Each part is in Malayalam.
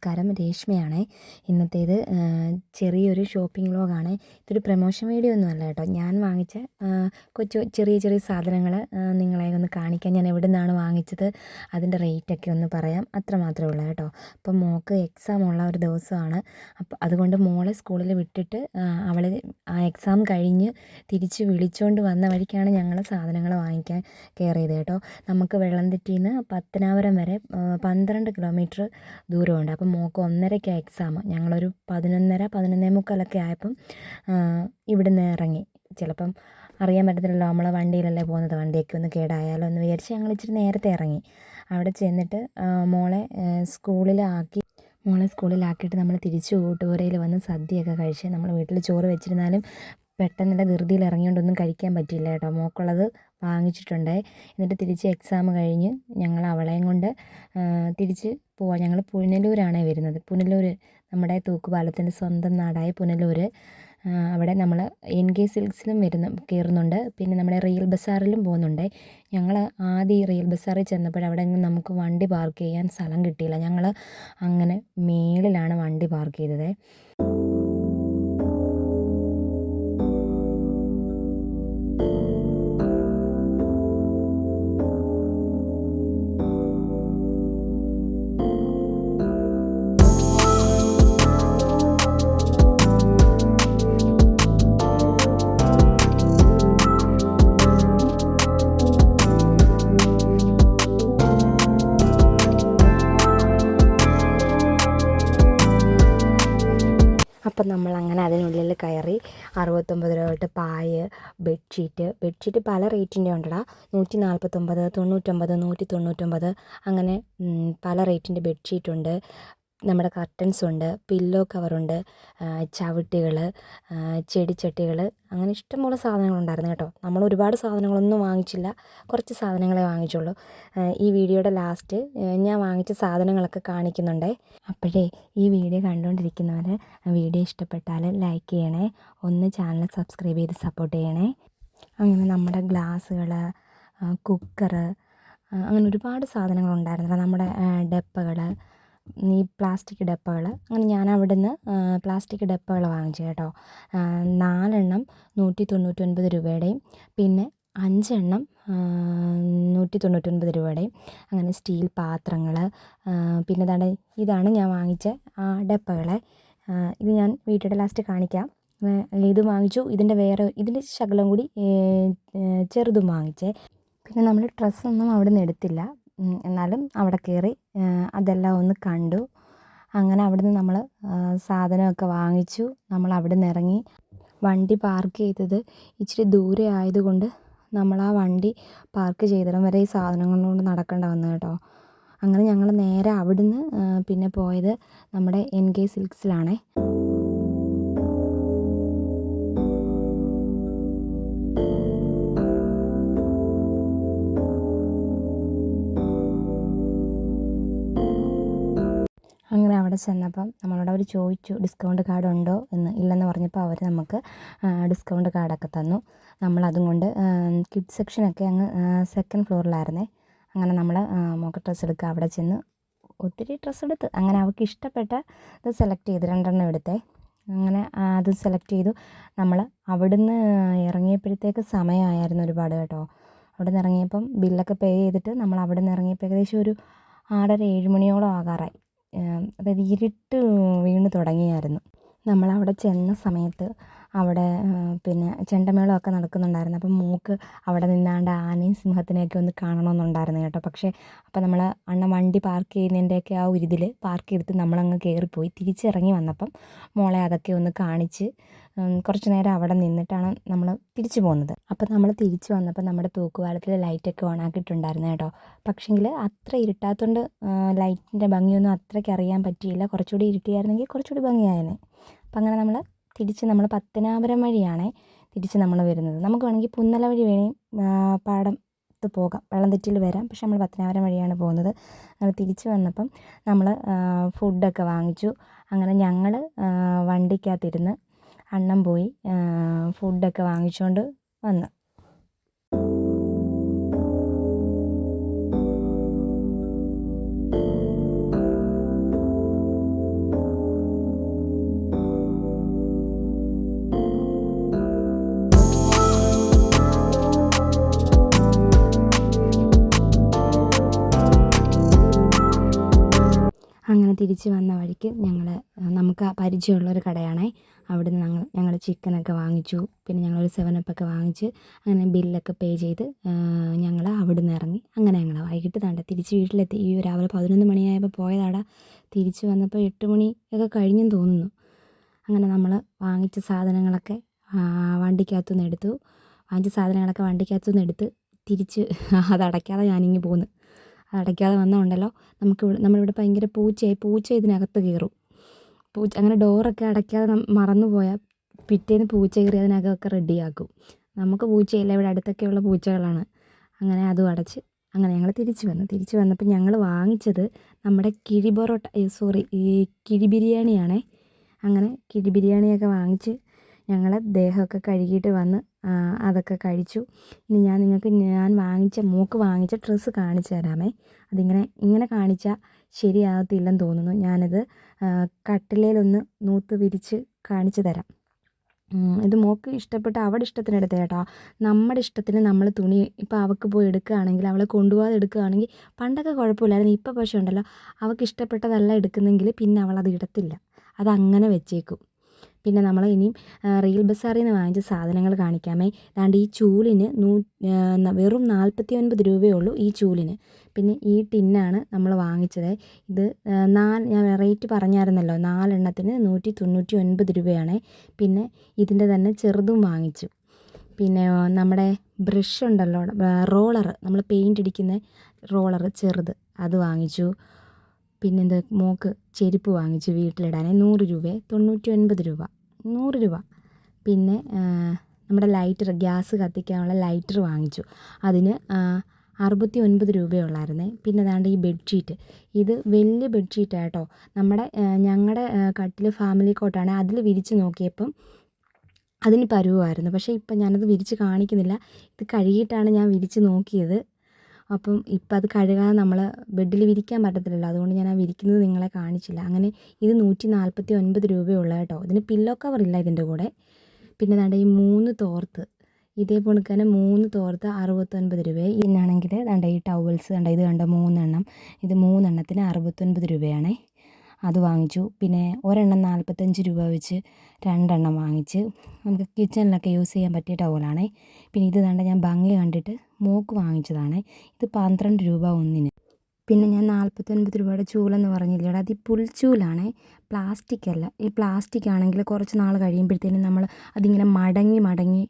നമസ്കാരം, രേഷ്മയാണേ. ഇന്നത്തേത് ചെറിയൊരു ഷോപ്പിംഗ് വ്ലോഗാണ്. ഇതൊരു പ്രമോഷൻ വീഡിയോ ഒന്നുമല്ല കേട്ടോ. ഞാൻ വാങ്ങിച്ച ചെറിയ ചെറിയ സാധനങ്ങൾ നിങ്ങളെ ഒന്ന് കാണിക്കാൻ. ഞാൻ എവിടെ നിന്നാണ് വാങ്ങിച്ചത്, അതിൻ്റെ റേറ്റൊക്കെ ഒന്ന് പറയാം. അത്ര മാത്രമേ ഉള്ളൂ കേട്ടോ. അപ്പം മോൾക്ക് എക്സാം ഉള്ള ഒരു ദിവസമാണ്. അപ്പം അതുകൊണ്ട് മോളെ സ്കൂളിൽ വിട്ടിട്ട് അവൾ ആ എക്സാം കഴിഞ്ഞ് തിരിച്ച് വിളിച്ചുകൊണ്ട് വന്ന വഴിക്കാണ് ഞങ്ങൾ സാധനങ്ങൾ വാങ്ങിക്കാൻ കയറിയത് കേട്ടോ. നമുക്ക് വെള്ളംതെറ്റിയിൽ നിന്ന് പത്തനാപുരം വരെ 12 കിലോമീറ്റർ ദൂരമുണ്ട്. അപ്പം മോൾക്ക് 1:30ക്കാണ് എക്സാം. ഞങ്ങളൊരു 11:30-11:45 ആയപ്പം ഇവിടുന്ന് ഇറങ്ങി. ചിലപ്പം അറിയാൻ പറ്റത്തില്ലല്ലോ, നമ്മൾ വണ്ടിയിലല്ലേ പോകുന്നത്, വണ്ടിയൊക്കെ ഒന്ന് കേടായാലോ എന്ന് വിചാരിച്ച് ഞങ്ങൾ ഇച്ചിരി നേരത്തെ ഇറങ്ങി. അവിടെ ചെന്നിട്ട് മോളെ സ്കൂളിലാക്കിയിട്ട് നമ്മൾ തിരിച്ച് ഊട്ടുപുരയിൽ വന്ന് സദ്യയൊക്കെ കഴിച്ച്. നമ്മൾ വീട്ടിൽ ചോറ് വെച്ചിരുന്നാലും പെട്ടെന്നുള്ള ധൃതിയിൽ ഇറങ്ങിയോണ്ടൊന്നും കഴിക്കാൻ പറ്റിയില്ല കേട്ടോ. മോൾക്കുള്ളത് വാങ്ങിച്ചിട്ടുണ്ട്. എന്നിട്ട് തിരിച്ച് എക്സാം കഴിഞ്ഞ് ഞങ്ങൾ അവളെയും കൊണ്ട് തിരിച്ച് പോവാം. ഞങ്ങൾ പുനലൂരാണ് വരുന്നത്. പുനലൂർ നമ്മുടെ തൂക്കുപാലത്തിൻ്റെ സ്വന്തം നാടായ പുനലൂർ. അവിടെ നമ്മൾ NK സിൽക്സിലും കയറുന്നുണ്ട്. പിന്നെ നമ്മുടെ റിയൽ ബസാറിലും പോകുന്നുണ്ട്. ഞങ്ങൾ ആദ്യം ഈ റിയൽ ബസാറിൽ ചെന്നപ്പോൾ അവിടെ നമുക്ക് വണ്ടി പാർക്ക് ചെയ്യാൻ സ്ഥലം കിട്ടിയില്ല. ഞങ്ങൾ അങ്ങനെ മേളിലാണ് വണ്ടി പാർക്ക് ചെയ്തത്. അപ്പം നമ്മളങ്ങനെ അതിനുള്ളിൽ കയറി. 69 രൂപ തൊട്ട് പായ്, ബെഡ്ഷീറ്റ് പല റേറ്റിൻ്റെ ഉണ്ടടാ. 149, 99, 199 അങ്ങനെ പല റേറ്റിൻ്റെ ബെഡ്ഷീറ്റുണ്ട്. നമ്മുടെ കർട്ടൻസുണ്ട്, പില്ലോ കവറുണ്ട്, ചവിട്ടികൾ, ചെടിച്ചട്ടികൾ, അങ്ങനെ ഇഷ്ടംപോലെ സാധനങ്ങളുണ്ടായിരുന്നു കേട്ടോ. നമ്മൾ ഒരുപാട് സാധനങ്ങളൊന്നും വാങ്ങിച്ചില്ല, കുറച്ച് സാധനങ്ങളെ വാങ്ങിച്ചുള്ളൂ. ഈ വീഡിയോയുടെ ലാസ്റ്റ് ഞാൻ വാങ്ങിച്ച സാധനങ്ങളൊക്കെ കാണിക്കുന്നുണ്ടേ. അപ്പോഴേ ഈ വീഡിയോ കണ്ടുകൊണ്ടിരിക്കുന്നവർ വീഡിയോ ഇഷ്ടപ്പെട്ടാൽ ലൈക്ക് ചെയ്യണേ, ഒന്ന് ചാനൽ സബ്സ്ക്രൈബ് ചെയ്ത് സപ്പോർട്ട് ചെയ്യണേ. അങ്ങനെ നമ്മുടെ ഗ്ലാസ്സുകൾ, കുക്കർ, അങ്ങനെ ഒരുപാട് സാധനങ്ങളുണ്ടായിരുന്നില്ല. നമ്മുടെ ഡപ്പകൾ, ഈ പ്ലാസ്റ്റിക് ഡപ്പകൾ, അങ്ങനെ ഞാൻ അവിടുന്ന് പ്ലാസ്റ്റിക് ഡപ്പകൾ വാങ്ങിച്ചു കേട്ടോ. 4 എണ്ണം 199 രൂപയുടെയും പിന്നെ 5 എണ്ണം 199 രൂപയുടെയും. അങ്ങനെ സ്റ്റീൽ പാത്രങ്ങൾ, പിന്നെ ഇതാണ് ഞാൻ വാങ്ങിച്ച ഡപ്പകളെ. ഇത് ഞാൻ വീഡിയോയുടെ ലാസ്റ്റ് കാണിക്കാം. ഇത് വാങ്ങിച്ചു. ഇതിൻ്റെ ശകലം കൂടി ചെറുതും വാങ്ങിച്ചേ. പിന്നെ നമ്മൾ ഡ്രസ്സൊന്നും അവിടെ നിന്ന് എടുത്തില്ല, എന്നാലും അവിടെ കയറി അതെല്ലാം ഒന്ന് കണ്ടു. അങ്ങനെ അവിടുന്ന് നമ്മൾ സാധനമൊക്കെ വാങ്ങിച്ചു. നമ്മൾ അവിടെ നിന്ന് ഇറങ്ങി. വണ്ടി പാർക്ക് ചെയ്തത് ഇച്ചിരി ദൂരെ ആയതുകൊണ്ട് നമ്മൾ ആ വണ്ടി പാർക്ക് ചെയ്തിടം വരെ ഈ സാധനങ്ങൾ കൊണ്ട് നടക്കേണ്ട വന്നു കേട്ടോ. അങ്ങനെ ഞങ്ങൾ നേരെ അവിടുന്ന് പിന്നെ പോയത് നമ്മുടെ NK സിൽക്സിലാണേ. അങ്ങനെ അവിടെ ചെന്നപ്പം നമ്മളോട് അവർ ചോദിച്ചു ഡിസ്കൗണ്ട് കാർഡ് ഉണ്ടോ എന്ന്. ഇല്ലെന്ന് പറഞ്ഞപ്പോൾ അവർ നമുക്ക് ഡിസ്കൗണ്ട് കാർഡൊക്കെ തന്നു. നമ്മളതും കൊണ്ട് കിഡ്സ് സെക്ഷനൊക്കെ അങ്ങ് സെക്കൻഡ് ഫ്ലോറിലായിരുന്നേ. അങ്ങനെ നമ്മൾ മോക്ക് ഡ്രസ്സ് എടുക്കുക. അവിടെ ചെന്ന് ഒത്തിരി ഡ്രസ്സ് എടുത്ത്. അങ്ങനെ അവൾക്ക് ഇഷ്ടപ്പെട്ട ഇത് സെലക്ട് ചെയ്ത് 2 എണ്ണം എടുത്തേ. അങ്ങനെ അത് സെലക്ട് ചെയ്തു. നമ്മൾ അവിടുന്ന് ഇറങ്ങിയപ്പോഴത്തേക്ക് സമയമായിരുന്നു ഒരുപാട് കേട്ടോ. അവിടെ നിന്ന് ഇറങ്ങിയപ്പം ബില്ലൊക്കെ പേ ചെയ്തിട്ട് നമ്മൾ അവിടെ നിന്ന് ഇറങ്ങിയപ്പോൾ ഏകദേശം ഒരു 6:30-7 മണിയോളം ആകാറായി. അതായത് ഇരുട്ട് വീണ് തുടങ്ങിയായിരുന്നു. നമ്മളവിടെ ചെന്ന സമയത്ത് അവിടെ പിന്നെ ചെണ്ടമേളമൊക്കെ നടക്കുന്നുണ്ടായിരുന്നു. അപ്പം മോൾക്ക് അവിടെ നിന്നാണ്ട് ആനയും സിംഹത്തിനെയൊക്കെ ഒന്ന് കാണണമെന്നുണ്ടായിരുന്നു കേട്ടോ. പക്ഷേ അപ്പം നമ്മൾ വണ്ടി പാർക്ക് ചെയ്യുന്നതിൻ്റെയൊക്കെ ആ ഒരു ഇതിൽ പാർക്ക് ചെയ്തിട്ട് നമ്മളങ്ങ് കയറിപ്പോയി. തിരിച്ചിറങ്ങി വന്നപ്പം മോളെ അതൊക്കെ ഒന്ന് കാണിച്ച് കുറച്ച് നേരം അവിടെ നിന്നിട്ടാണ് നമ്മൾ തിരിച്ചു പോകുന്നത്. അപ്പം നമ്മൾ തിരിച്ചു വന്നപ്പോൾ നമ്മുടെ തൂക്കുപാലത്തിൽ ലൈറ്റൊക്കെ ഓണാക്കിയിട്ടുണ്ടായിരുന്നു കേട്ടോ. പക്ഷേങ്കിൽ അത്ര ഇരുട്ടാത്തതുകൊണ്ട് ലൈറ്റിൻ്റെ ഭംഗിയൊന്നും അത്രയ്ക്ക് അറിയാൻ പറ്റിയില്ല. കുറച്ചുകൂടി ഇരുട്ടിയായിരുന്നെങ്കിൽ കുറച്ചുകൂടി ഭംഗിയായേനെ. അപ്പം അങ്ങനെ നമ്മൾ പത്തനാപുരം വഴിയാണേ തിരിച്ച് നമ്മൾ വരുന്നത്. നമുക്ക് വേണമെങ്കിൽ പുന്നല വഴി പാടത്ത് പോകാം, വെള്ളംതെറ്റിയിൽ വരാം. പക്ഷെ നമ്മൾ പത്തനാപുരം വഴിയാണ് പോകുന്നത്. അങ്ങനെ തിരിച്ച് വന്നപ്പം നമ്മൾ ഫുഡൊക്കെ വാങ്ങിച്ചു. അങ്ങനെ ഞങ്ങൾ വണ്ടിക്കകത്തിരുന്ന് അണ്ണൻ പോയി ഫുഡൊക്കെ വാങ്ങിച്ചുകൊണ്ട് വന്നു. തിരിച്ച് വന്ന വഴിക്ക് നമുക്ക് പരിചയമുള്ളൊരു കടയാണേ. അവിടുന്ന് ഞങ്ങൾ ചിക്കനൊക്കെ വാങ്ങിച്ചു. പിന്നെ ഞങ്ങളൊരു 7up ഒക്കെ വാങ്ങിച്ച് അങ്ങനെ ബില്ലൊക്കെ പേ ചെയ്ത് ഞങ്ങൾ അവിടുന്ന് ഇറങ്ങി. അങ്ങനെ ഞങ്ങൾ വൈകിട്ട് തിരിച്ച് വീട്ടിലെത്തി. രാവിലെ 11 മണിയായപ്പോൾ പോയതാടാ. തിരിച്ച് വന്നപ്പോൾ 8 മണി ഒക്കെ കഴിഞ്ഞെന്ന് തോന്നുന്നു. അങ്ങനെ നമ്മൾ വാങ്ങിച്ച സാധനങ്ങളൊക്കെ വണ്ടിക്കകത്തുനിന്ന് എടുത്തു. തിരിച്ച് അതടയ്ക്കാതെ ഞാനിങ്ങ് പോന്നു. അതടയ്ക്കാതെ വന്നതുകൊണ്ടല്ലോ നമ്മളിവിടെ ഭയങ്കര പൂച്ച ഇതിനകത്ത് കയറും. അങ്ങനെ ഡോറൊക്കെ അടയ്ക്കാതെ മറന്നു പോയാൽ പിറ്റേന്ന് പൂച്ച കയറി അതിനകമൊക്കെ റെഡിയാക്കും. നമുക്ക് പൂച്ചയില്ല, ഇവിടെ അടുത്തൊക്കെയുള്ള പൂച്ചകളാണ്. അങ്ങനെ അതും അടച്ച് അങ്ങനെ ഞങ്ങൾ തിരിച്ച് വന്നപ്പോൾ ഞങ്ങൾ വാങ്ങിച്ചത് നമ്മുടെ കിഴി ബിരിയാണിയാണേ. അങ്ങനെ കിഴി ബിരിയാണിയൊക്കെ വാങ്ങിച്ച് ഞങ്ങൾ ദേഹമൊക്കെ കഴുകിയിട്ട് വന്ന് അതൊക്കെ കഴിച്ചു. ഇനി ഞാൻ മോൾക്ക് വാങ്ങിച്ച ഡ്രസ്സ് കാണിച്ചു തരാമേ. ഇങ്ങനെ കാണിച്ചാൽ ശരിയാകത്തില്ലെന്ന് തോന്നുന്നു. ഞാനത് കട്ടിലേലൊന്ന് നൂത്ത് വിരിച്ച് കാണിച്ചു തരാം. ഇത് മോൾക്ക് ഇഷ്ടപ്പെട്ട അവളുടെ ഇഷ്ടത്തിന് എടുത്തത് കേട്ടോ. നമ്മുടെ ഇഷ്ടത്തിന് നമ്മൾ തുണി ഇപ്പോൾ അവൾക്ക് പോയി എടുക്കുകയാണെങ്കിൽ, അവളെ കൊണ്ടുപോകാതെ എടുക്കുകയാണെങ്കിൽ പണ്ടൊക്കെ കുഴപ്പമില്ലായിരുന്നു. ഇപ്പോൾ പക്ഷേ ഉണ്ടല്ലോ, അവൾക്ക് ഇഷ്ടപ്പെട്ടതല്ല എടുക്കുന്നെങ്കിൽ പിന്നെ അവളത് ഇടത്തില്ല, അതങ്ങനെ വെച്ചേക്കും. പിന്നെ നമ്മൾ ഇനിയും റിയൽ ബസാറിൽ നിന്ന് വാങ്ങിച്ച സാധനങ്ങൾ കാണിക്കാമേ. ദാണ്ട് ഈ ചൂലിന് വെറും 49 രൂപയേ ഉള്ളൂ ഈ ചൂലിന്. പിന്നെ ഈ ടിന്നാണ് നമ്മൾ വാങ്ങിച്ചത്. ഇത് ഞാൻ റേറ്റ് പറഞ്ഞായിരുന്നല്ലോ, 4 എണ്ണത്തിന് 199 രൂപയാണ്. പിന്നെ ഇതിൻ്റെ തന്നെ ചെറുതും വാങ്ങിച്ചു. പിന്നെ നമ്മുടെ ബ്രഷ് ഉണ്ടല്ലോ, റോളർ, നമ്മൾ പെയിൻ്റ് അടിക്കുന്ന റോളർ ചെറുത്, അത് വാങ്ങിച്ചു. പിന്നെന്ത്, മോൾക്ക് ചെരുപ്പ് വാങ്ങിച്ചു വീട്ടിലിടാൻ. 100 രൂപയെ 99 രൂപ, 100 രൂപ. പിന്നെ നമ്മുടെ ലൈറ്റർ, ഗ്യാസ് കത്തിക്കാനുള്ള ലൈറ്റർ വാങ്ങിച്ചു. അതിന് 69 രൂപയുള്ളായിരുന്നേ. പിന്നെ അതാണ്ട് ഈ ബെഡ്ഷീറ്റ്, ഇത് വലിയ ബെഡ്ഷീറ്റാണ് കേട്ടോ. ഞങ്ങളുടെ കട്ടിൽ ഫാമിലി കോട്ടാണ്. അതിൽ വിരിച്ച് നോക്കിയപ്പം അതിന് പരുവമായിരുന്നു. പക്ഷേ ഇപ്പം ഞാനത് വിരിച്ച് കാണിക്കുന്നില്ല. ഇത് കഴുകിയിട്ടാണ് ഞാൻ വിരിച്ച് നോക്കിയത്. അപ്പം ഇപ്പം അത് കഴുകാതെ നമ്മൾ ബെഡിൽ വിരിക്കാൻ പറ്റത്തില്ലല്ലോ, അതുകൊണ്ട് ഞാൻ ആ വിരിക്കുന്നത് നിങ്ങളെ കാണിച്ചില്ല. അങ്ങനെ ഇത് 149 രൂപയുള്ള കേട്ടോ. ഇതിന് പില്ലോ കവറില്ല ഇതിൻ്റെ കൂടെ. പിന്നെ ദാണ്ട ഈ 3 തോർത്ത്, ഇതേപോലെ തന്നെ 3 തോർത്ത് 69 രൂപയെ. ഇതിനാണെങ്കിൽ ദാണ്ട ഈ ടവൽസ് ഇത് കണ്ട 3 എണ്ണം, ഇത് 3 എണ്ണത്തിന് 69 രൂപയാണേ. അത് വാങ്ങിച്ചു. പിന്നെ ഒരെണ്ണം 45 രൂപ വെച്ച് 2 എണ്ണം വാങ്ങിച്ച്. നമുക്ക് കിച്ചണിലൊക്കെ യൂസ് ചെയ്യാൻ പറ്റിയ ടവലാണേ. പിന്നെ ഇത് ദാണ്ട ഞാൻ ഭംഗി കണ്ടിട്ട് മോൾക്ക് വാങ്ങിച്ചതാണേ. ഇത് 12 രൂപ ഒന്നിന്. പിന്നെ ഞാൻ 49 രൂപയുടെ ചൂലെന്ന് പറഞ്ഞില്ലേടാ, അത് ഈ പുൽച്ചൂലാണേ, പ്ലാസ്റ്റിക് അല്ല. ഈ പ്ലാസ്റ്റിക് ആണെങ്കിൽ കുറച്ച് നാൾ കഴിയുമ്പോഴത്തേനും അതിങ്ങനെ മടങ്ങി മടങ്ങി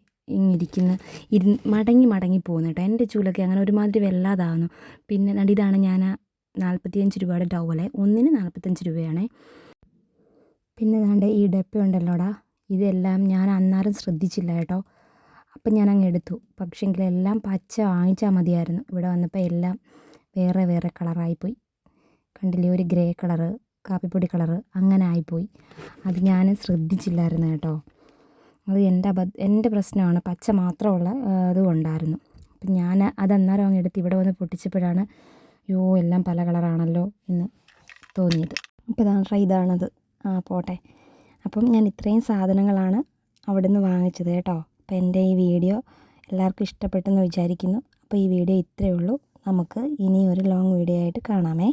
പോകുന്നു കേട്ടോ. എൻ്റെ ചൂലൊക്കെ അങ്ങനെ ഒരുമാതിരി വല്ലാതാകുന്നു. പിന്നെ ഇതാണ് ഞാൻ 45 രൂപയുടെ ടവല്, ഒന്നിന് 45 രൂപയാണേ. പിന്നെ ദാണ്ട് ഈ ഡപ്പ ഉണ്ടല്ലോടാ, ഇതെല്ലാം ഞാൻ അന്നേരം ശ്രദ്ധിച്ചില്ല കേട്ടോ. അപ്പം ഞാൻ അങ്ങ് എടുത്തു. പക്ഷേങ്കിൽ എല്ലാം പച്ച വാങ്ങിച്ചാൽ മതിയായിരുന്നു. ഇവിടെ വന്നപ്പോൾ എല്ലാം വേറെ കളറായിപ്പോയി. കണ്ടില്ലേ, ഒരു ഗ്രേ കളറ്, കാപ്പിപ്പൊടി കളറ്, അങ്ങനെ ആയിപ്പോയി. അത് ഞാൻ ശ്രദ്ധിച്ചില്ലായിരുന്നു കേട്ടോ. അത് എൻ്റെ പ്രശ്നമാണ്. പച്ച മാത്രമുള്ള ഇതും ഉണ്ടായിരുന്നു. അപ്പം ഞാൻ അത് അന്നേരം അങ്ങ് എടുത്ത് ഇവിടെ വന്ന് പൊട്ടിച്ചപ്പോഴാണ് എല്ലാം പല കളറാണല്ലോ എന്ന് തോന്നിയത്. അപ്പോൾ ഇതാണത്. പോട്ടെ. അപ്പം ഞാൻ ഇത്രയും സാധനങ്ങളാണ് അവിടുന്ന് വാങ്ങിച്ചത് കേട്ടോ. അപ്പോൾ എൻ്റെ ഈ വീഡിയോ എല്ലാവർക്കും ഇഷ്ടപ്പെട്ടെന്ന് വിചാരിക്കുന്നു. അപ്പോൾ ഈ വീഡിയോ ഇത്രയേ ഉള്ളൂ. നമുക്ക് ഇനി ഒരു ലോങ് വീഡിയോ ആയിട്ട് കാണാമേ.